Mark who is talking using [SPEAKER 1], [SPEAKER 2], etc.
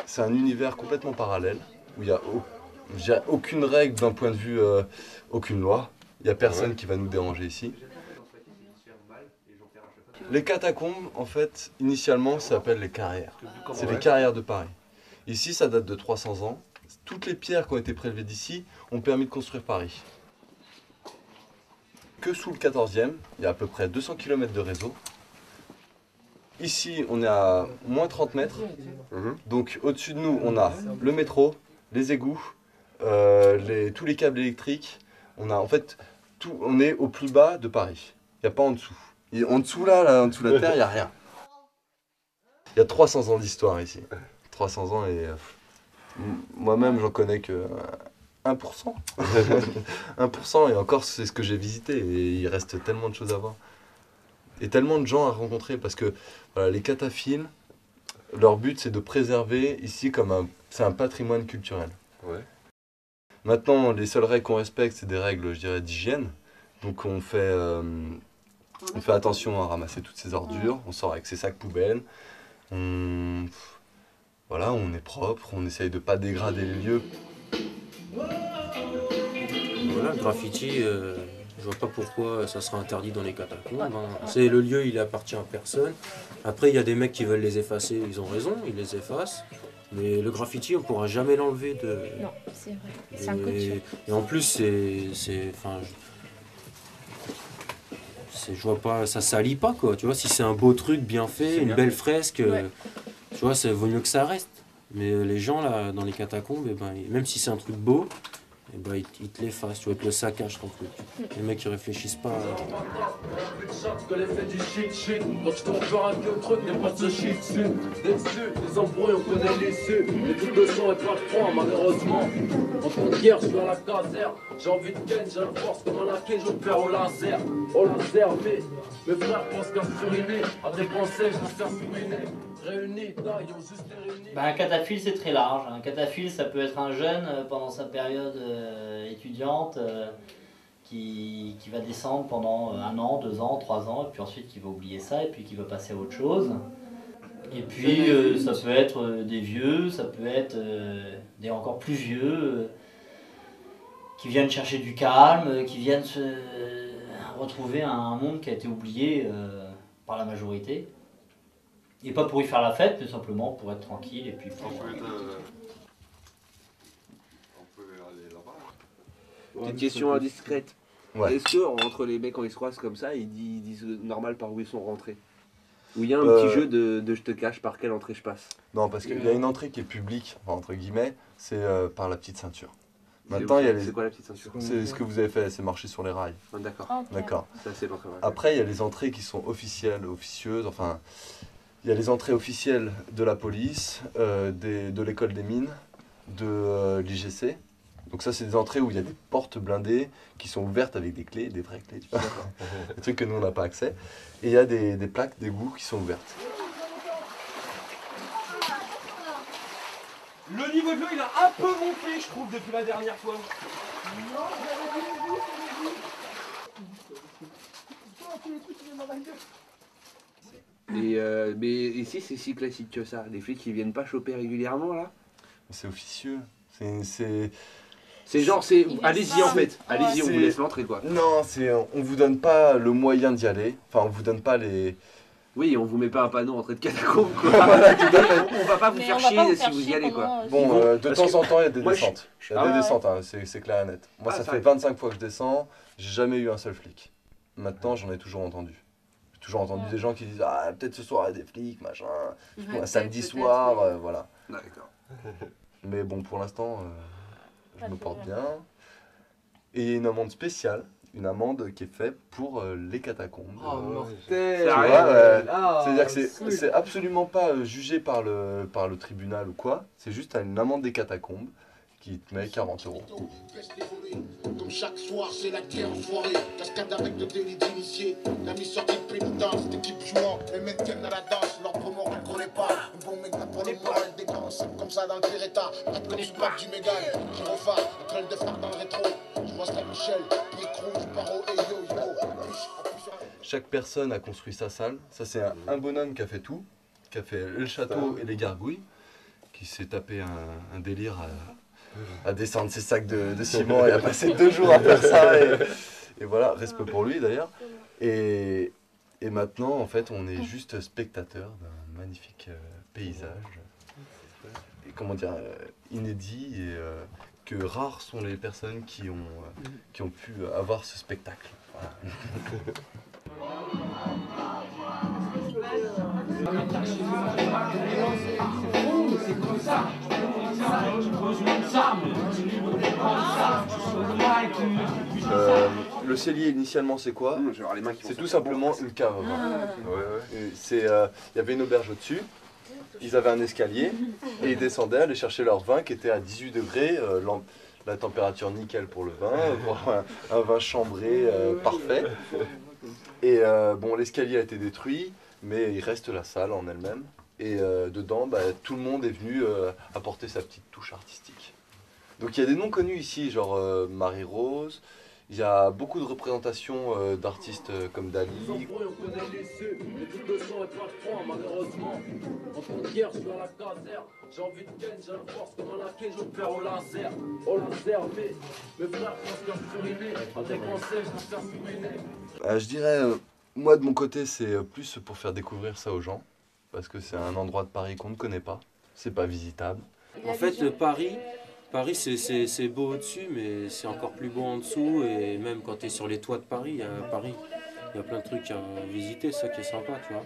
[SPEAKER 1] C'est un univers complètement parallèle où il n'y a aucune règle d'un point de vue, aucune loi. Il n'y a personne qui va nous déranger ici. Les catacombes, en fait, initialement, ça s'appelle les carrières. C'est les carrières de Paris. Ici, ça date de 300 ans. Toutes les pierres qui ont été prélevées d'ici ont permis de construire Paris. Que sous le 14e, il y a à peu près 200 km de réseau. Ici, on est à moins 30 mètres. Donc, au-dessus de nous, on a le métro, les égouts, tous les câbles électriques. On a, en fait, on est au plus bas de Paris. Il n'y a pas en dessous. Et en dessous, là, en dessous de la terre, il n'y a rien. Il y a 300 ans d'histoire ici. 300 ans et moi-même, j'en connais que 1%. 1% et encore, c'est ce que j'ai visité. Et il reste tellement de choses à voir. Et tellement de gens à rencontrer parce que voilà, les cataphiles, leur but c'est de préserver ici comme c'est un patrimoine culturel.
[SPEAKER 2] Ouais.
[SPEAKER 1] Maintenant, les seules règles qu'on respecte, c'est des règles, je dirais, d'hygiène. Donc on fait attention à ramasser toutes ces ordures, on sort avec ses sacs poubelles, voilà, on est propre, on essaye de ne pas dégrader les lieux.
[SPEAKER 3] Voilà, le graffiti, je vois pas pourquoi ça sera interdit dans les catacombes. Hein. C'est le lieu, il appartient à personne. Après, il y a des mecs qui veulent les effacer, ils ont raison, ils les effacent. Mais le graffiti, on pourra jamais l'enlever de.
[SPEAKER 4] Non, c'est vrai. C'est un culture.
[SPEAKER 3] Et en plus, je vois pas, ça salit pas quoi. Tu vois, si c'est un beau truc bien fait, une belle fresque, tu vois, ça vaut mieux que ça reste. Mais les gens là, dans les catacombes, même si c'est un truc beau. Et ils te l'effacent, tu vois, ils te le saccagent ton truc. Les mecs ils réfléchissent pas.
[SPEAKER 5] Que l'effet du shit, quand tu tombes faire un vieux truc, n'est pas de ce shit dessus. Les embrouilles, on connaît l'issue. Les trucs de sang et pas de froid, malheureusement. En temps de guerre, je suis à la caserne. J'ai envie de ken, j'ai la force comme un laquais, je perds au laser. Au laser, mes frères pensent qu'à se uriner. À dépenser, je vais faire fuminer. Réunis, là, ils ont juste réunis.
[SPEAKER 6] Un cataphile, c'est très large. Un cataphile, ça peut être un jeune pendant sa période étudiante qui va descendre pendant 1 an, 2 ans, 3 ans, et puis ensuite qui va oublier ça, et puis qui va passer à autre chose. Et puis ça peut être des vieux, ça peut être des encore plus vieux, qui viennent chercher du calme, qui viennent se retrouver un monde qui a été oublié par la majorité. Et pas pour y faire la fête, mais simplement pour être tranquille et puis pour...
[SPEAKER 2] Petite question indiscrète.
[SPEAKER 1] Ouais.
[SPEAKER 2] Est-ce que entre les mecs quand ils se croisent comme ça, ils disent normal par où ils sont rentrés? Ou il y a un petit jeu de je te cache par quelle entrée je passe?
[SPEAKER 1] Non, parce qu'il y a une entrée qui est publique, enfin, entre guillemets, c'est par la petite ceinture. Maintenant, il y a
[SPEAKER 2] C'est quoi la petite ceinture?
[SPEAKER 1] C'est ce que vous avez fait, c'est marcher sur les rails.
[SPEAKER 2] Ah, d'accord.
[SPEAKER 4] Okay.
[SPEAKER 1] D'accord.
[SPEAKER 2] Ça, c'est l'entrée.
[SPEAKER 1] Après, il y a les entrées qui sont officielles, officieuses, enfin... Il y a les entrées officielles de la police, de l'école des mines, de l'IGC. Donc ça, c'est des entrées où il y a des portes blindées qui sont ouvertes avec des clés, des vraies clés, tu vois. Des trucs que nous, on n'a pas accès. Et il y a des plaques d'égout qui sont ouvertes.
[SPEAKER 7] Le niveau de l'eau, il a un peu monté, je trouve, depuis la dernière fois.
[SPEAKER 2] Et mais ici, c'est si classique que ça. Les flics, ils viennent pas choper régulièrement, là?
[SPEAKER 1] C'est officieux.
[SPEAKER 2] C'est genre, allez-y en fait. Allez-y, on vous laisse l'entrée, quoi.
[SPEAKER 1] Non, on vous donne pas le moyen d'y aller. Enfin, on vous donne pas les...
[SPEAKER 2] Oui, on vous met pas un panneau entrée de catacombe, quoi.
[SPEAKER 1] Voilà, tout à fait.
[SPEAKER 2] On va pas vous faire chier si vous y allez, quoi.
[SPEAKER 1] Bon, de temps en temps, il y a des descentes. Il y a des
[SPEAKER 4] ouais.
[SPEAKER 1] descentes, hein, c'est clair et net. Moi, ça fait 25 fois que je descends, j'ai jamais eu un seul flic. Maintenant, j'en ai toujours entendu. J'ai toujours entendu des gens qui disent « Ah, peut-être ce soir, il y a des flics, machin. Un samedi soir, voilà. »
[SPEAKER 2] D'accord.
[SPEAKER 1] Mais bon, pour l'instant, je me porte bien. Et il y a une amende spéciale. Une amende qui est faite pour les catacombes.
[SPEAKER 7] Oh, mortel!
[SPEAKER 1] C'est-à-dire que c'est absolument pas jugé par le tribunal ou quoi. C'est juste une amende des catacombes qui te met 40 €.
[SPEAKER 8] Comme chaque soir, c'est la guerre en soirée. Cascade avec le délit d'initié. La mise sortie de pénitence, l'équipe jouant et maintiennent à la danse. L'ordre moral on n'est pas. Un bon mec pour le moral des gants, c'est comme ça dans le pire état. Pas de connais pas du Mégane, gyrophare, en train de faire dans le rétro. Je vois Scott Michel, Micro, Paro et Yo-Yo.
[SPEAKER 1] Chaque personne a construit sa salle. Ça, c'est un bonhomme qui a fait tout, qui a fait le château et les gargouilles, qui s'est tapé un délire à descendre ses sacs de ciment et à passer 2 jours à faire ça. Et voilà, respect pour lui d'ailleurs. Et maintenant, en fait, on est juste spectateur d'un magnifique paysage, et comment dire, inédit, et que rares sont les personnes qui ont pu avoir ce spectacle. Voilà. Le cellier initialement c'est quoi? C'est tout simplement une cave. Il y avait une auberge au-dessus, ils avaient un escalier et ils descendaient, allaient chercher leur vin qui était à 18 degrés, la température nickel pour le vin, pour un vin chambré parfait. Et bon, l'escalier a été détruit, mais il reste la salle en elle-même. Et dedans, tout le monde est venu apporter sa petite touche artistique. Donc il y a des noms connus ici, genre Marie-Rose. Il y a beaucoup de représentations d'artistes comme Dali.
[SPEAKER 5] On connaît les cieux, mais tout le sang est pas froid, malheureusement. En frontière, sur la caserne, j'ai envie de ken, j'ai la force comme un laquais, je perds au laser. Au laser, mes frères pensent leur furiné, avec un sèche, je faire furiner.
[SPEAKER 1] Je dirais, moi de mon côté, c'est plus pour faire découvrir ça aux gens. Parce que c'est un endroit de Paris qu'on ne connaît pas, c'est pas visitable.
[SPEAKER 3] En fait, Paris c'est beau au-dessus, mais c'est encore plus beau en dessous. Et même quand tu es sur les toits de Paris, il y a plein de trucs à visiter, c'est ça qui est sympa, tu vois.